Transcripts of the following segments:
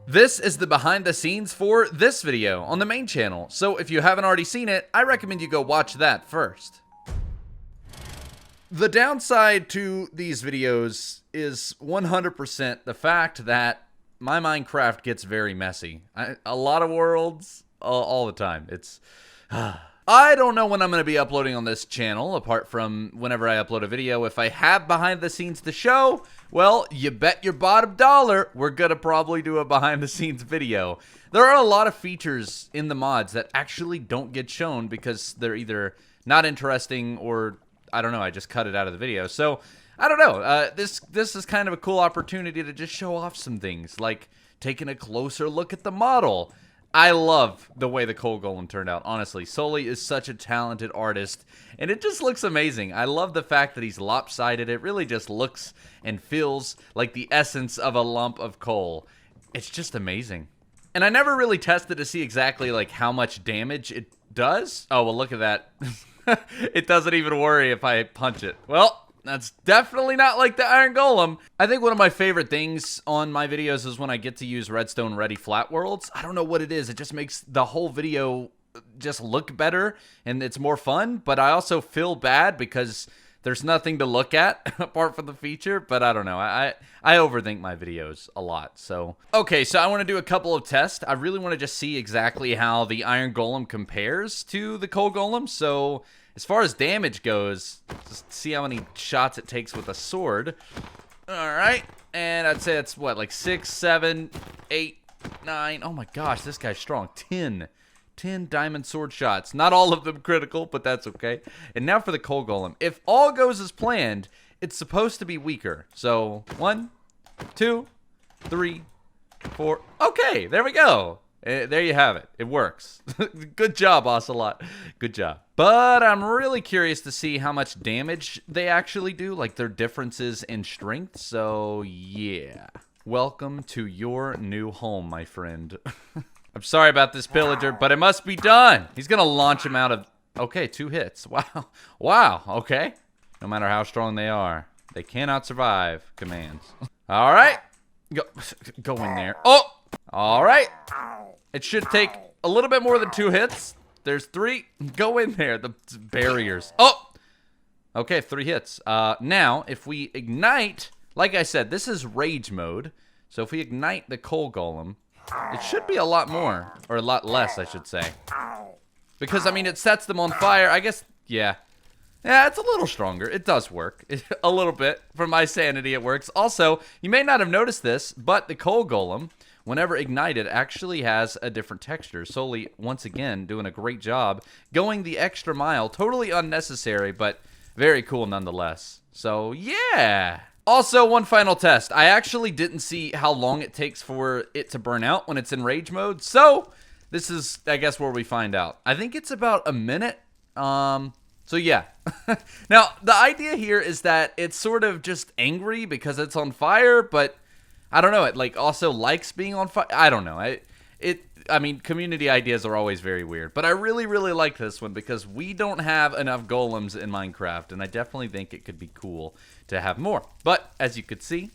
This is the behind the scenes for this video on the main channel, so if you haven't already seen it, I recommend you go watch that first. The downside to these videos is 100% the fact that my Minecraft gets very messy. A lot of worlds, all the time. I don't know when I'm going to be uploading on this channel, apart from whenever I upload a video. If I have behind the scenes to show, well, you bet your bottom dollar we're going to probably do a behind the scenes video. There are a lot of features in the mods that actually don't get shown because they're either not interesting or, I don't know, I just cut it out of the video. So, I don't know. This is kind of a cool opportunity to just show off some things, like taking a closer look at the model. I love the way the coal golem turned out, honestly. Sully is such a talented artist, and it just looks amazing. I love the fact that he's lopsided. It really just looks and feels like the essence of a lump of coal. It's just amazing. And I never really tested to see exactly like how much damage it does. Oh, well, look at that. It doesn't even worry if I punch it. Well, that's definitely not like the Iron Golem. I think one of my favorite things on my videos is when I get to use redstone ready flat worlds. I don't know what it is. It just makes the whole video just look better and it's more fun. But I also feel bad because there's nothing to look at apart from the feature. But I don't know. I overthink my videos a lot. So, okay, so I want to do a couple of tests. I really want to just see exactly how the Iron Golem compares to the Coal Golem. So, as far as damage goes, just see how many shots it takes with a sword. Alright, and I'd say that's what, like 6, 7, 8, 9. Oh my gosh, this guy's strong. 10 diamond sword shots. Not all of them critical, but that's okay. And now for the Coal Golem. If all goes as planned, it's supposed to be weaker. So, 1, 2, 3, 4. Okay, there we go. There you have it. It works. Good job, Ocelot. Good job. But I'm really curious to see how much damage they actually do, like their differences in strength. So, yeah. Welcome to your new home, my friend. I'm sorry about this pillager, but it must be done. He's going to launch him out of... Okay, 2 hits. Wow. Wow. Okay. No matter how strong they are, they cannot survive commands. All right. Go in there. Oh! All right. It should take a little bit more than 2 hits. There's 3. Go in there. The barriers. Oh! Okay, 3 hits. Now, if we ignite, like I said, this is rage mode. So if we ignite the Coal Golem, it should be a lot more. Or a lot less, I should say. Because, I mean, it sets them on fire. I guess, yeah. Yeah, it's a little stronger. It does work. A little bit. For my sanity, it works. Also, you may not have noticed this, but the Coal Golem, whenever ignited, actually has a different texture. Sully, once again, doing a great job. Going the extra mile. Totally unnecessary, but very cool nonetheless. So, yeah. Also, one final test. I actually didn't see how long it takes for it to burn out when it's in rage mode. So, this is, I guess, where we find out. I think it's about a minute. So yeah. Now, the idea here is that it's sort of just angry because it's on fire, but I don't know, it like also likes being on fire. I don't know. I mean, community ideas are always very weird, but I really, really like this one because we don't have enough golems in Minecraft, and I definitely think it could be cool to have more. But as you could see,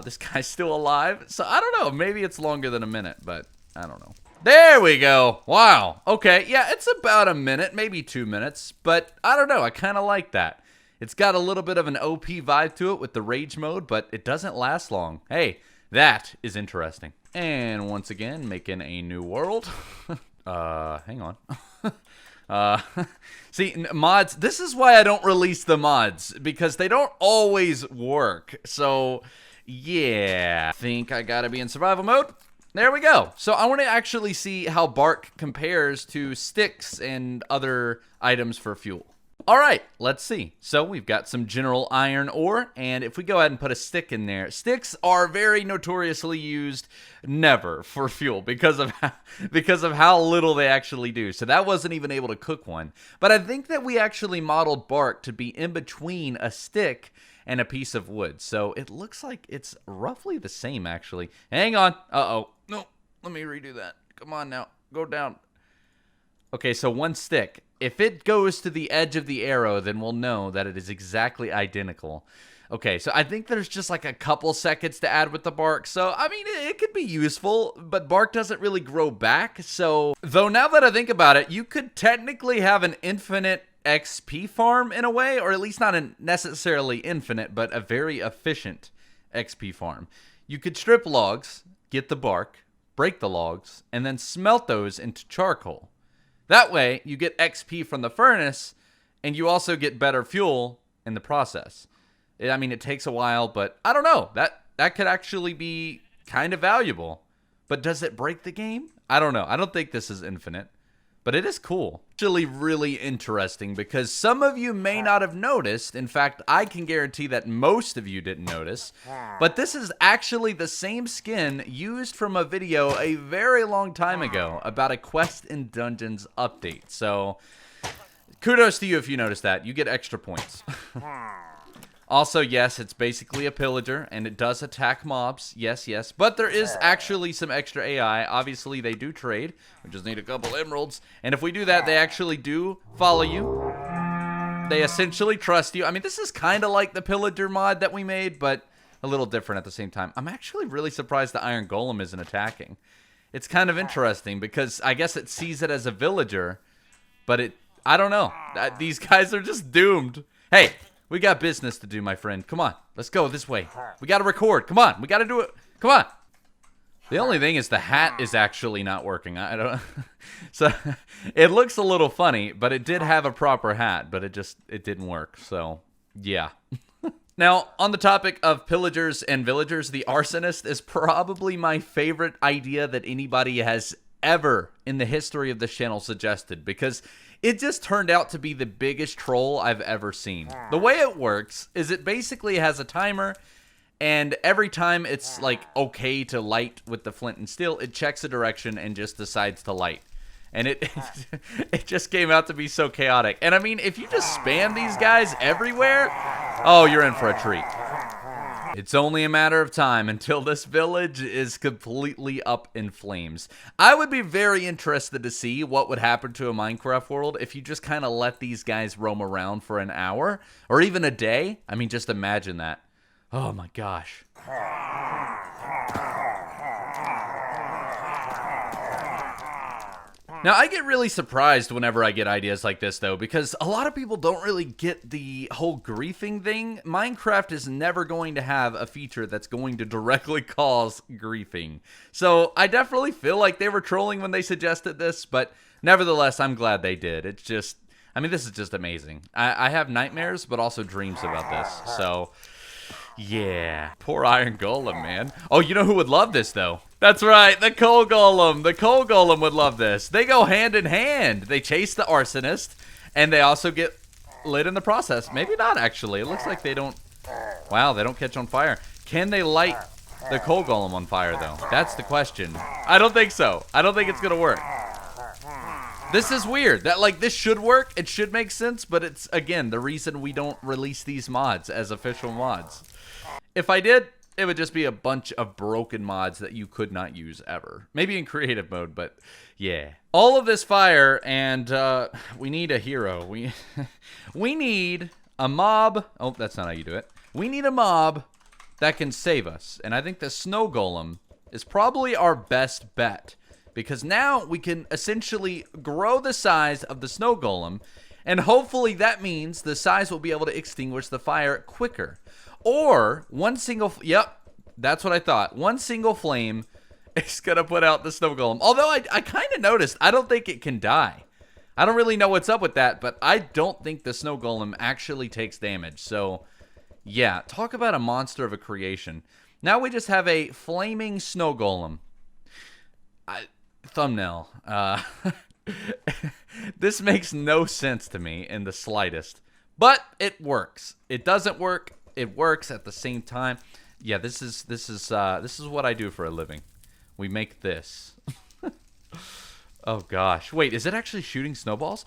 this guy's still alive, so I don't know. Maybe it's longer than a minute, but I don't know. There we go. Wow. Okay, yeah, it's about a minute, maybe 2 minutes, but I don't know. I kind of like that. It's got a little bit of an OP vibe to it with the rage mode, but it doesn't last long. Hey, that is interesting. And once again, making a new world. Hang on. See, mods, this is why I don't release the mods, because they don't always work. So, yeah. I think I gotta be in survival mode. There we go. So I want to actually see how bark compares to sticks and other items for fuel. All right, let's see. So we've got some general iron ore, and if we go ahead and put a stick in there, sticks are very notoriously used never for fuel because of how little they actually do. So that wasn't even able to cook one. But I think that we actually modeled bark to be in between a stick and a piece of wood. So it looks like it's roughly the same, actually. Hang on. Uh-oh. No, let me redo that. Come on now. Go down. Okay, so 1 stick. If it goes to the edge of the arrow, then we'll know that it is exactly identical. Okay, so I think there's just like a couple seconds to add with the bark. So, I mean, it could be useful, but bark doesn't really grow back. So, though now that I think about it, you could technically have an infinite XP farm in a way, or at least not necessarily infinite, but a very efficient XP farm. You could strip logs, get the bark, break the logs, and then smelt those into charcoal. That way, you get XP from the furnace, and you also get better fuel in the process. I mean, it takes a while, but I don't know. That could actually be kind of valuable. But does it break the game? I don't know. I don't think this is infinite. But it is cool. Actually really interesting because some of you may not have noticed. In fact, I can guarantee that most of you didn't notice. But this is actually the same skin used from a video a very long time ago about a Quest in Dungeons update. So, kudos to you if you noticed that. You get extra points. Also, yes, it's basically a pillager, and it does attack mobs. Yes, yes. But there is actually some extra AI. Obviously, they do trade. We just need a couple emeralds. And if we do that, they actually do follow you. They essentially trust you. I mean, this is kind of like the pillager mod that we made, but a little different at the same time. I'm actually really surprised the Iron Golem isn't attacking. It's kind of interesting because I guess it sees it as a villager, but I don't know. These guys are just doomed. Hey! We got business to do, my friend. Come on. Let's go this way. We got to record. Come on. We got to do it. Come on. The only thing is the hat is actually not working. I don't So it looks a little funny, but it did have a proper hat, but it didn't work. So, yeah. Now, on the topic of pillagers and villagers, the arsonist is probably my favorite idea that anybody has ever in the history of this channel suggested, because it just turned out to be the biggest troll I've ever seen. The way it works is it basically has a timer, and every time it's like okay to light with the flint and steel, it checks a direction and just decides to light. And it just came out to be so chaotic. And I mean, if you just spam these guys everywhere, oh, you're in for a treat. It's only a matter of time until this village is completely up in flames. I would be very interested to see what would happen to a Minecraft world if you just kind of let these guys roam around for an hour or even a day. I mean, just imagine that. Oh my gosh. Now, I get really surprised whenever I get ideas like this, though, because a lot of people don't really get the whole griefing thing. Minecraft is never going to have a feature that's going to directly cause griefing. So, I definitely feel like they were trolling when they suggested this, but nevertheless, I'm glad they did. It's just, I mean, this is just amazing. I have nightmares, but also dreams about this, so... yeah. Poor Iron Golem, man. Oh, you know who would love this, though? That's right, the Coal Golem. The Coal Golem would love this. They go hand in hand. They chase the arsonist, and they also get lit in the process. Maybe not, actually. It looks like they don't... wow, they don't catch on fire. Can they light the Coal Golem on fire, though? That's the question. I don't think so. I don't think it's gonna work. This is weird. That, like, this should work. It should make sense, but it's, again, the reason we don't release these mods as official mods. If I did, it would just be a bunch of broken mods that you could not use ever. Maybe in creative mode, but yeah. All of this fire, and we need a hero. We need a mob. Oh, that's not how you do it. We need a mob that can save us. And I think the Snow Golem is probably our best bet, because now we can essentially grow the size of the Snow Golem, and hopefully that means the size will be able to extinguish the fire quicker. Or one single, yep, that's what I thought. One single flame is going to put out the Snow Golem. Although I kind of noticed, I don't think it can die. I don't really know what's up with that, but I don't think the Snow Golem actually takes damage. So, yeah, talk about a monster of a creation. Now we just have a flaming Snow Golem. Thumbnail. This makes no sense to me in the slightest. But it works. It doesn't work. It works at the same time. Yeah, this is what I do for a living. We make this. Oh gosh. Wait, is it actually shooting snowballs?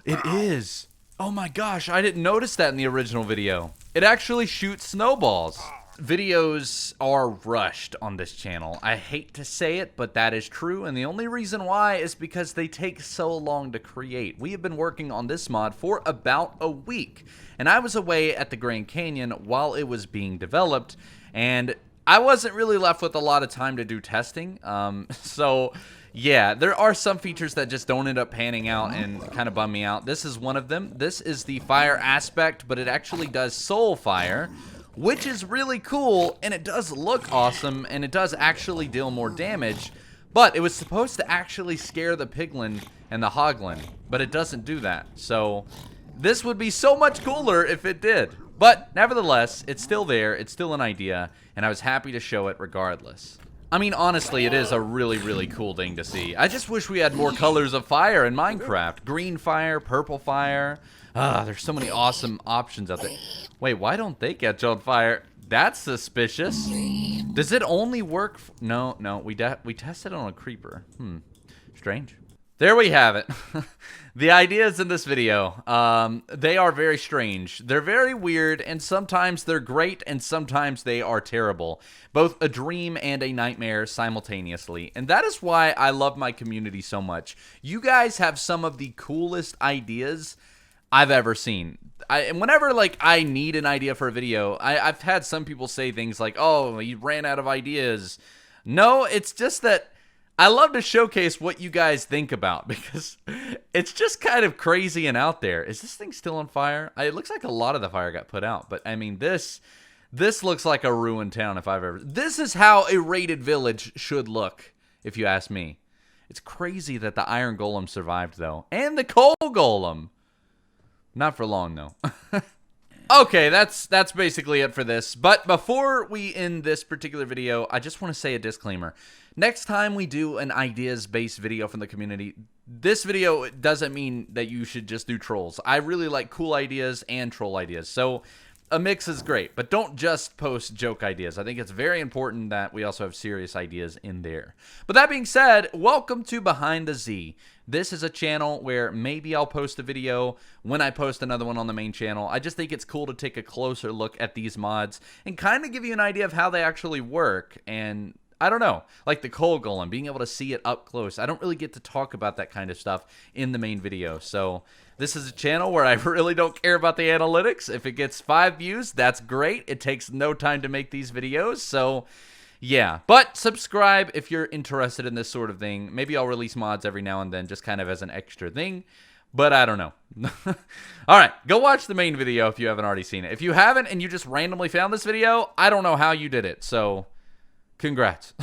It is. Oh my gosh, I didn't notice that in the original video. It actually shoots snowballs. videos are rushed on this channel. I hate to say it, but that is true, and the only reason why is because they take so long to create. We have been working on this mod for about a week, and I was away at the Grand Canyon while it was being developed, and I wasn't really left with a lot of time to do testing. So yeah, there are some features that just don't end up panning out and kind of bum me out. This is one of them. This is the fire aspect, but it actually does soul fire, which is really cool, and it does look awesome, and it does actually deal more damage, but it was supposed to actually scare the piglin and the hoglin, but it doesn't do that. So this would be so much cooler if it did. But nevertheless, it's still there, it's still an idea, and I was happy to show it regardless. I mean, honestly, it is a really, really cool thing to see. I just wish we had more colors of fire in Minecraft. Green fire, purple fire. There's so many awesome options out there. Wait, why don't they catch on fire? That's suspicious. Does it only work? No, we tested it on a creeper. Strange. There we have it. The ideas in this video, they are very strange. They're very weird, and sometimes they're great, and sometimes they are terrible. Both a dream and a nightmare simultaneously. And that is why I love my community so much. You guys have some of the coolest ideas I've ever seen. And whenever, like, I need an idea for a video, I've had some people say things like, oh, you ran out of ideas. No, it's just that I love to showcase what you guys think about, because it's just kind of crazy and out there. Is this thing still on fire? It looks like a lot of the fire got put out, but I mean, this looks like a ruined town if I've ever... This is how a raided village should look, if you ask me. It's crazy that the iron golem survived, though. And the coal golem. Not for long, though. Okay, that's basically it for this. But before we end this particular video, I just want to say a disclaimer. Next time we do an ideas-based video from the community, this video doesn't mean that you should just do trolls. I really like cool ideas and troll ideas. So a mix is great, but don't just post joke ideas. I think it's very important that we also have serious ideas in there. But that being said, welcome to Behind the Z. This is a channel where maybe I'll post a video when I post another one on the main channel. I just think it's cool to take a closer look at these mods and kind of give you an idea of how they actually work. And I don't know, like the coal golem, being able to see it up close. I don't really get to talk about that kind of stuff in the main video. So this is a channel where I really don't care about the analytics. If it gets 5 views, that's great. It takes no time to make these videos. So yeah, but subscribe if you're interested in this sort of thing. Maybe I'll release mods every now and then just kind of as an extra thing. But I don't know. All right, go watch the main video if you haven't already seen it. If you haven't and you just randomly found this video, I don't know how you did it. So congrats.